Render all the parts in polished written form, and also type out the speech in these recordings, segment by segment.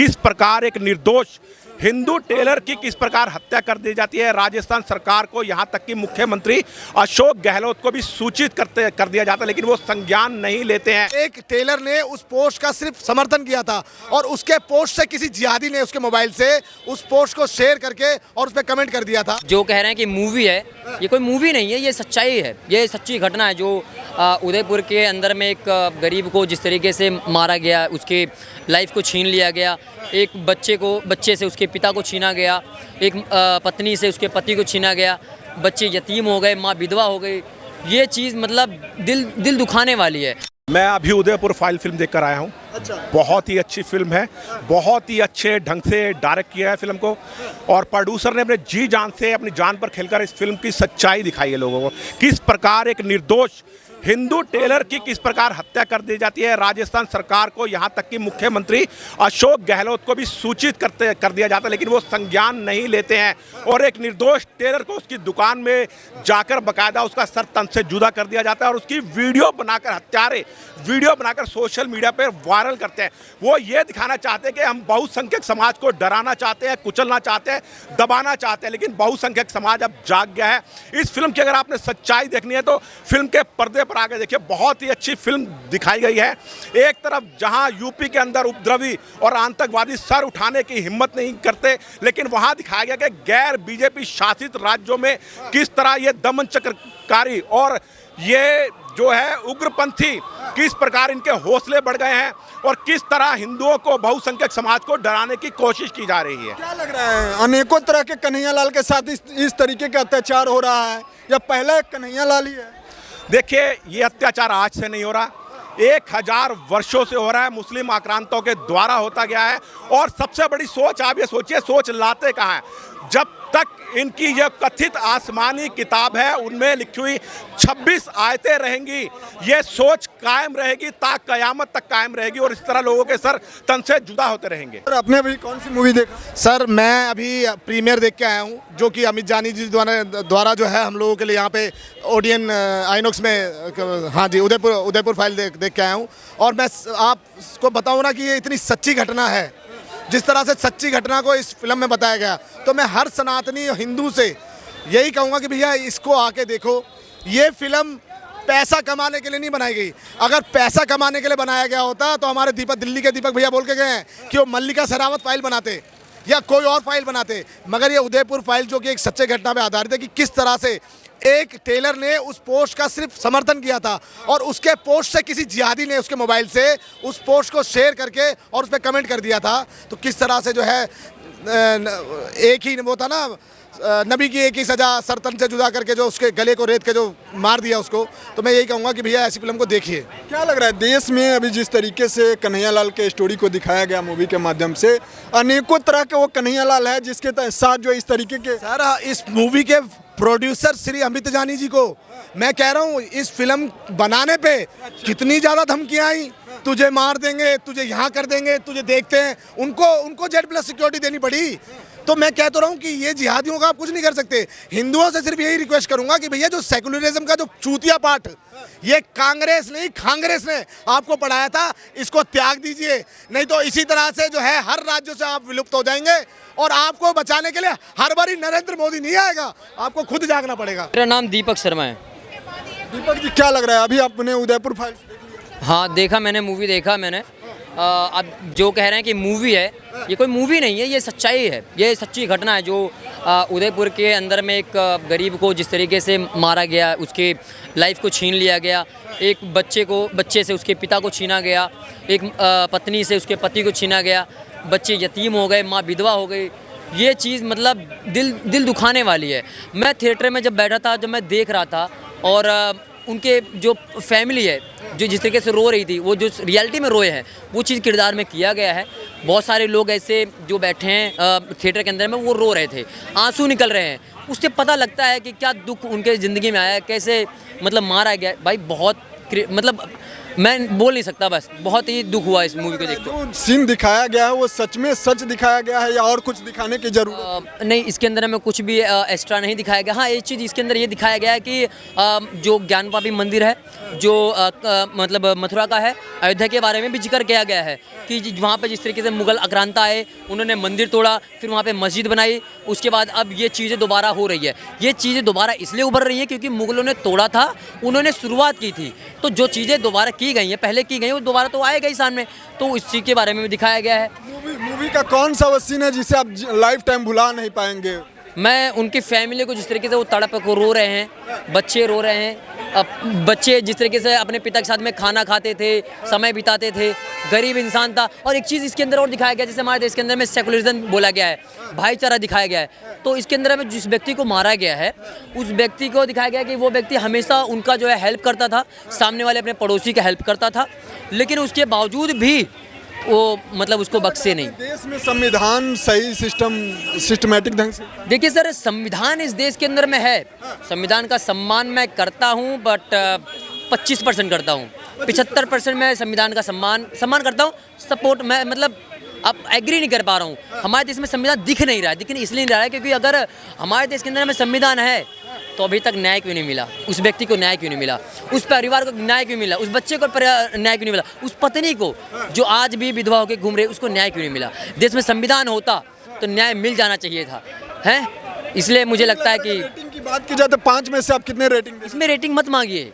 किस प्रकार एक निर्दोष हिंदू टेलर की किस प्रकार हत्या कर दी जाती है। राजस्थान सरकार को, यहाँ तक कि मुख्यमंत्री अशोक गहलोत को भी सूचित कर दिया जाता है, लेकिन वो संज्ञान नहीं लेते हैं। एक टेलर ने उस पोस्ट का सिर्फ समर्थन किया था और उसके पोस्ट से किसी जिहादी ने उसके मोबाइल से उस पोस्ट को शेयर करके और उस पर कमेंट कर दिया था। जो कह रहे हैं कि मूवी है, ये कोई मूवी नहीं है, ये सच्चाई है, ये सच्ची घटना है। जो उदयपुर के अंदर में एक गरीब को जिस तरीके से मारा गया, उसके लाइफ को छीन लिया गया, एक बच्चे से उसके पिता को छीना गया, एक पत्नी से उसके पति को छीना गया, बच्चे यतीम हो गए, माँ विधवा हो गई। ये चीज़ मतलब दिल दुखाने वाली है। मैं अभी उदयपुर फाइल फिल्म देखकर आया हूँ। अच्छा। बहुत ही अच्छी फिल्म है, बहुत ही अच्छे ढंग से डायरेक्ट किया है फिल्म को, और प्रोड्यूसर ने अपने जी जान से, अपनी जान पर खेलकर इस फिल्म की सच्चाई दिखाई है लोगों को। किस प्रकार एक निर्दोष हिंदू टेलर की किस प्रकार हत्या कर दी जाती है। राजस्थान सरकार को, यहाँ तक कि मुख्यमंत्री अशोक गहलोत को भी सूचित कर दिया जाता है, लेकिन वो संज्ञान नहीं लेते हैं। और एक निर्दोष टेलर को उसकी दुकान में जाकर बाकायदा उसका सर तन से जुदा कर दिया जाता है और उसकी वीडियो बनाकर, हत्यारे वीडियो बनाकर सोशल मीडिया पर वायरल करते हैं। वो ये दिखाना चाहते हैं कि हम बहुसंख्यक समाज को डराना चाहते हैं, कुचलना चाहते हैं, दबाना चाहते हैं, लेकिन बहुसंख्यक समाज अब जाग गया है। इस फिल्म की अगर आपने सच्चाई देखनी है तो फिल्म के पर्दे पर आगे देखिए, बहुत ही अच्छी फिल्म दिखाई गई है। एक तरफ जहां यूपी के अंदर उपद्रवी और आतंकवादी सर उठाने की हिम्मत नहीं करते, लेकिन वहां दिखाया गया कि गैर बीजेपी शासित राज्यों में किस तरह ये दमन चक्रकारी और ये जो है उग्रपंथी किस प्रकार इनके हौसले बढ़ गए हैं और किस तरह हिंदुओं को, बहुसंख्यक समाज को डराने की कोशिश की जा रही है। क्या लग रहा है, अनेकों तरह के कन्हैयालाल के साथ इस तरीके का अत्याचार हो रहा है या पहला एक कन्हैयालाल ही है? देखिए, ये अत्याचार आज से नहीं हो रहा, 1000 वर्षों से हो रहा है, मुस्लिम आक्रांतों के द्वारा होता गया है। और सबसे बड़ी सोच, आप ये सोचिए, सोच लाते कहाँ हैं। जब तक इनकी ये कथित आसमानी किताब है, उनमें लिखी हुई 26 आयतें रहेंगी, ये सोच कायम रहेगी, ता कयामत तक कायम रहेगी और इस तरह लोगों के सर तन से जुदा होते रहेंगे। सर, आपने अभी कौन सी मूवी देखा? सर, मैं अभी प्रीमियर देख के आया हूँ, जो कि अमित जानी जी द्वारा जो है हम लोगों के लिए यहाँ पे ओडियन आइनॉक्स में, हाँ जी, उदयपुर फाइल देख के आया हूँ। और मैं आपको बताऊँ ना कि ये इतनी सच्ची घटना है, जिस तरह से सच्ची घटना को इस फिल्म में बताया गया, तो मैं हर सनातनी हिंदू से यही कहूँगा कि भैया इसको आके देखो। ये फिल्म पैसा कमाने के लिए नहीं बनाई गई। अगर पैसा कमाने के लिए बनाया गया होता तो हमारे दिल्ली के दीपक भैया बोल के गए हैं कि वो मल्लिका शेरावत फाइल बनाते या कोई और फाइल बनाते, मगर ये उदयपुर फाइल जो कि एक सच्चे घटना पर आधारित है कि किस तरह से एक टेलर ने उस पोस्ट का सिर्फ समर्थन किया था और उसके पोस्ट से किसी जिहादी ने उसके मोबाइल से उस पोस्ट को शेयर करके और उस पर कमेंट कर दिया था। तो किस तरह से जो है एक ही वो था ना, नबी की एक ही सज़ा, सर तन से जुदा करके जो उसके गले को रेत के जो मार दिया उसको। तो मैं यही कहूँगा कि भैया ऐसी फिल्म को देखिए। क्या लग रहा है, देश में अभी जिस तरीके से कन्हैयालाल के स्टोरी को दिखाया गया मूवी के माध्यम से, अनेकों तरह के वो कन्हैयालाल है जिसके साथ जो इस तरीके के, सर, इस मूवी के प्रोड्यूसर श्री अमित जानी जी को मैं कह रहा हूँ, इस फिल्म बनाने पे कितनी ज़्यादा धमकियाँ आई, तुझे मार देंगे, तुझे यहाँ कर देंगे, तुझे देखते हैं, उनको Z+ सिक्योरिटी देनी पड़ी। तो मैं कह तो रहा हूँ कि ये जिहादियों का आप कुछ नहीं कर सकते। हिंदुओं से सिर्फ यही रिक्वेस्ट करूंगा कि भैया जो सेकुलरिज्म का जो चूतिया पाठ ये कांग्रेस नहीं, कांग्रेस ने आपको पढ़ाया था, इसको त्याग दीजिए, नहीं तो इसी तरह से जो है हर राज्यों से आप विलुप्त हो जाएंगे और आपको बचाने के लिए हर बारी नरेंद्र मोदी नहीं आएगा, आपको खुद जागना पड़ेगा। मेरा नाम दीपक शर्मा है। दीपक जी, क्या लग रहा है, अभी आपने उदयपुर फाइल देख लिया? हाँ, देखा मैंने, मूवी देखा मैंने। अब जो कह रहे हैं कि मूवी है, ये कोई मूवी नहीं है, ये सच्चाई है, ये सच्ची घटना है। जो उदयपुर के अंदर में एक गरीब को जिस तरीके से मारा गया, उसके लाइफ को छीन लिया गया, एक बच्चे से उसके पिता को छीना गया, एक पत्नी से उसके पति को छीना गया, बच्चे यतीम हो गए, माँ विधवा हो गई। ये चीज़ मतलब दिल दुखाने वाली है। मैं थिएटर में जब बैठा था, जब मैं देख रहा था, और उनके जो फैमिली है जो जिस तरीके से रो रही थी, वो जो रियलिटी में रोए हैं, वो चीज़ किरदार में किया गया है। बहुत सारे लोग ऐसे जो बैठे हैं थिएटर के अंदर में, वो रो रहे थे, आंसू निकल रहे हैं। उससे पता लगता है कि क्या दुख उनके ज़िंदगी में आया है, कैसे मतलब मारा गया। भाई बहुत मतलब मैं बोल नहीं सकता, बस बहुत ही दुख हुआ इस मूवी को देख के। जो सीन दिखाया गया है वो सच में सच दिखाया गया है या और कुछ दिखाने की जरूरत? नहीं, इसके अंदर हमें कुछ भी एक्स्ट्रा नहीं दिखाया गया। हाँ, एक चीज़ इसके अंदर ये दिखाया गया है कि जो ज्ञानवापी मंदिर है, जो मतलब मथुरा का है, अयोध्या के बारे में भी जिक्र किया गया है कि वहाँ पे जिस तरीके से मुगल आक्रांता आए, उन्होंने मंदिर तोड़ा, फिर वहाँ पे मस्जिद बनाई, उसके बाद अब ये चीज़ें दोबारा हो रही है। ये चीज़ें दोबारा इसलिए उभर रही हैं क्योंकि मुगलों ने तोड़ा था, उन्होंने शुरुआत की थी, तो जो चीज़ें दोबारा की गई हैं, पहले की गई, वो दोबारा तो आएगा ही सामने, तो इस चीज़ के बारे में भी दिखाया गया है। मूवी का कौन सा वो सीन है जिसे आप लाइफ टाइम भुला नहीं पाएंगे? मैं उनकी फैमिली को जिस तरीके से वो तड़प को रो रहे हैं, बच्चे रो रहे हैं, अब बच्चे जिस तरीके से अपने पिता के साथ में खाना खाते थे, समय बिताते थे, गरीब इंसान था। और एक चीज़ इसके अंदर और दिखाया गया, जैसे हमारे देश के अंदर में सेकुलरिज्म बोला गया है, भाईचारा दिखाया गया है, तो इसके अंदर में जिस व्यक्ति को मारा गया है, उस व्यक्ति को दिखाया गया कि वो व्यक्ति हमेशा उनका जो है हेल्प करता था, सामने वाले अपने पड़ोसी का हेल्प करता था, लेकिन उसके बावजूद भी वो मतलब उसको बख्शे नहीं। देश में संविधान सही सिस्टमैटिक ढंग से? देखिए सर, संविधान इस देश के अंदर में है, संविधान का सम्मान मैं करता हूँ, बट 25% करता हूँ, 75% मैं संविधान का सम्मान करता हूँ, सपोर्ट मैं मतलब अब एग्री नहीं कर पा रहा हूँ। हमारे देश में संविधान दिख नहीं रहा है, दिख नहीं इसलिए नहीं रहा है क्योंकि अगर हमारे देश के अंदर में संविधान है तो अभी तक न्याय क्यों नहीं मिला, उस व्यक्ति को न्याय क्यों नहीं मिला, उस परिवार को न्याय क्यों मिला, उस बच्चे को न्याय क्यों नहीं मिला, उस पत्नी को जो आज भी विधवा होकर घूम रही है उसको न्याय क्यों नहीं मिला। देश में संविधान होता तो न्याय मिल जाना चाहिए था, हैं? इसलिए मुझे लगता है कि रेटिंग की बात की जाए तो 5 में से आप कितने रेटिंग? इसमें रेटिंग मत मांगिए,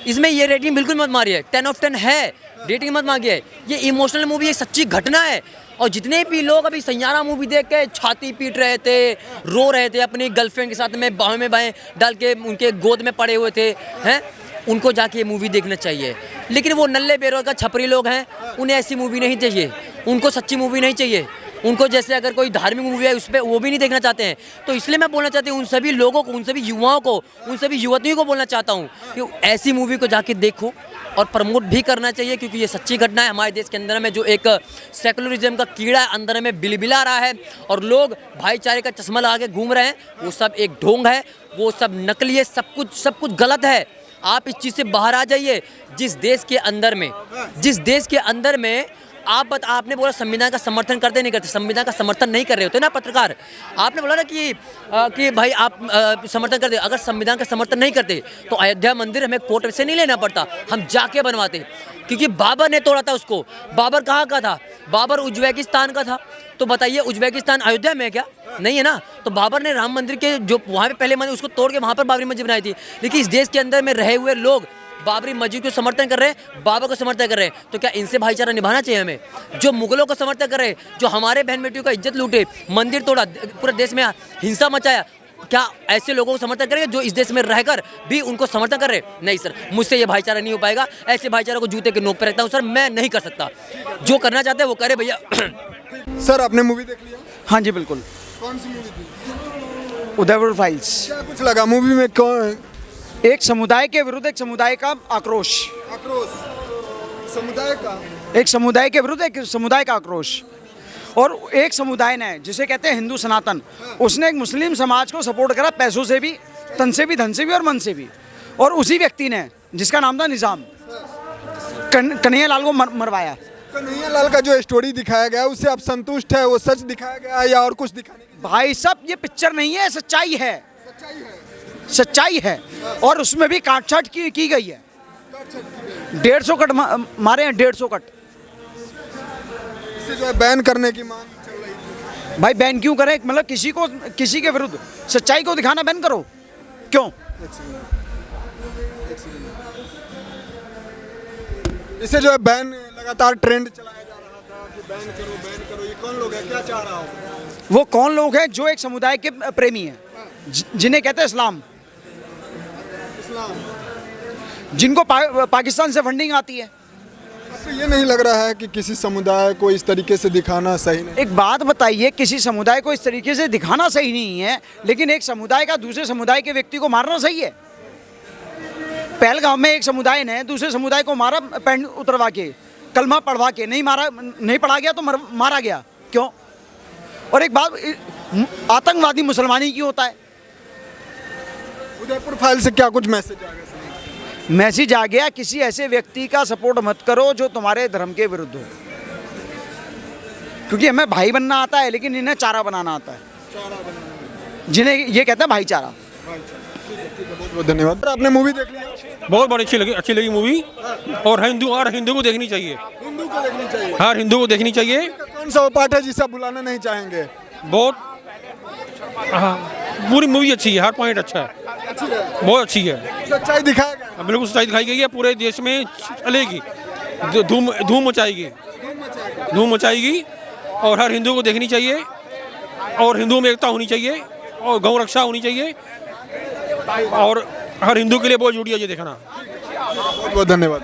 इसमें ये रेटिंग बिल्कुल मत मारिए, 10 ऑफ 10 है, रेटिंग मत मांगिए। ये इमोशनल मूवी है, सच्ची घटना है, और जितने भी लोग अभी सैयारा मूवी देख के छाती पीट रहे थे, रो रहे थे, अपनी गर्लफ्रेंड के साथ में बाहों में बाहें डाल के उनके गोद में पड़े हुए थे, हैं, उनको जाके ये मूवी देखना चाहिए। लेकिन वो नल्ले बेरोजगार छपरी लोग हैं, उन्हें ऐसी मूवी नहीं चाहिए, उनको सच्ची मूवी नहीं चाहिए, उनको जैसे अगर कोई धार्मिक मूवी है उस पर वो भी नहीं देखना चाहते हैं। तो इसलिए मैं बोलना चाहती हूँ उन सभी लोगों को, उन सभी युवाओं को, उन सभी युवतियों को बोलना चाहता हूँ कि ऐसी मूवी को जाके देखो, और प्रमोट भी करना चाहिए क्योंकि ये सच्ची घटना है। हमारे देश के अंदर में जो एक सेकुलरिज्म का कीड़ा अंदर में बिलबिला रहा है और लोग भाईचारे का चश्मा लगा के घूम रहे हैं, वो सब एक ढोंग है, वो सब नकली है, सब कुछ गलत है। आप इस चीज़ से बाहर आ जाइए। जिस देश के अंदर में आपने बोला संविधान का समर्थन करते नहीं करते, संविधान का समर्थन नहीं कर रहे होते ना पत्रकार। आपने बोला ना कि भाई आप समर्थन करते, अगर संविधान का समर्थन नहीं करते तो अयोध्या मंदिर हमें कोर्ट से नहीं लेना पड़ता, हम जाके बनवाते, क्योंकि बाबर ने तोड़ा था उसको। बाबर कहाँ का था? बाबर उज्बेकिस्तान का था। तो बताइए, उज्बेकिस्तान अयोध्या में है क्या? नहीं है ना। तो बाबर ने राम मंदिर के जो वहाँ पे पहले मंदिर उसको तोड़ के वहाँ पर बाबरी मस्जिद बनाई थी। लेकिन इस देश के अंदर में रहे हुए लोग बाबरी मस्जिद को समर्थन कर रहे हैं, बाबर को समर्थन कर रहे हैं, तो क्या इनसे भाईचारा निभाना चाहिए हमें? जो मुगलों को समर्थन कर रहे हैं, जो हमारे बहन बेटियों का इज्जत लूटे, मंदिर तोड़ा, पूरे देश में हिंसा मचाया, क्या ऐसे लोगों को समर्थन करेंगे जो इस देश में रहकर भी उनको समर्थन कर रहे हैं? नहीं सर, मुझसे ये भाईचारा नहीं हो पाएगा। ऐसे भाईचारा को जूते के नोक पे रखता हूँ सर, मैं नहीं कर सकता। जो करना चाहते हैं वो करे भैया। सर आपने मूवी देख लिया? हाँ जी बिल्कुल। कौन सी मूवी थी? उदयपुर फाइल्स। क्या कुछ लगा मूवी में? कौन? एक समुदाय के विरुद्ध एक समुदाय का आक्रोश। समुदाय का? एक समुदाय के विरुद्ध एक समुदाय का आक्रोश। और एक समुदाय ने, जिसे कहते हैं हिंदू सनातन, उसने एक मुस्लिम समाज को सपोर्ट करा, पैसों से भी, तन से भी, धन से भी और मन से भी। और उसी व्यक्ति ने, जिसका नाम था निज़ाम, कन्हैया लाल को मरवाया। कन्हैया लाल का जो स्टोरी दिखाया गया उससे आप संतुष्ट है? वो सच दिखाया गया या और कुछ दिखाने की? भाई साहब, ये पिक्चर नहीं है, सच्चाई है, सच्चाई है। और उसमें भी काट छाट की गई है। 150 कट मारे हैं, 150 कट। इसे जो है बैन करने की मांग चल रही है। भाई बैन क्यों करें? मतलब किसी के विरुद्ध सच्चाई को दिखाना बैन करो, क्यों? इसे जो है बैन लगातार ट्रेंड चलाया जा रहा था कि बैन करो। ये कौन लोग हैं, क्या चाह रहा हो? वो कौन लोग हैं? जो एक समुदाय के प्रेमी हैं, जिन्हें कहते हैं इस्लाम, जिनको पाकिस्तान से फंडिंग आती है। आपको ये नहीं लग रहा है कि किसी समुदाय को इस तरीके से दिखाना सही नहीं? एक बात बताइए, किसी समुदाय को इस तरीके से दिखाना सही नहीं है, लेकिन एक समुदाय का दूसरे समुदाय के व्यक्ति को मारना सही है? पहलगाम में एक समुदाय ने दूसरे समुदाय को मारा, पैंट उतरवा के, कलमा पढ़वा के। नहीं पढ़ा गया तो मारा गया, क्यों? और एक बात, आतंकवादी मुसलमानी क्यों होता है? उदयपुर फाइल से क्या कुछ मैसेज आ गया? मैसेज आ गया, किसी ऐसे व्यक्ति का सपोर्ट मत करो जो तुम्हारे धर्म के विरुद्ध हो, क्योंकि हमें भाई बनना आता है लेकिन इन्हें चारा बनाना आता है, जिन्हें ये कहते हैं भाईचारा। बहुत बहुत धन्यवाद। सर, आपने मूवी देख लिया? बहुत बड़ी अच्छी लगी मूवी। और हिंदू को देखनी चाहिए, हिंदू को देखनी चाहिए। हर हिंदू को देखनी चाहिए। कौन सा वो पार्ट है जिसे आप बुलाना नहीं चाहेंगे? बहुत हाँ, पूरी मूवी अच्छी है, हर पॉइंट अच्छा है, बहुत अच्छी है। सच्चाई दिखाया गया। बिल्कुल सच्चाई दिखाई गई है, पूरे देश में चलेगी, धूम मचाएगी और हर हिंदू को देखनी चाहिए और हिंदुओं में एकता होनी चाहिए और गौ रक्षा होनी चाहिए और हर हिंदू के लिए बहुत जरूरी है ये देखना। बहुत बहुत धन्यवाद।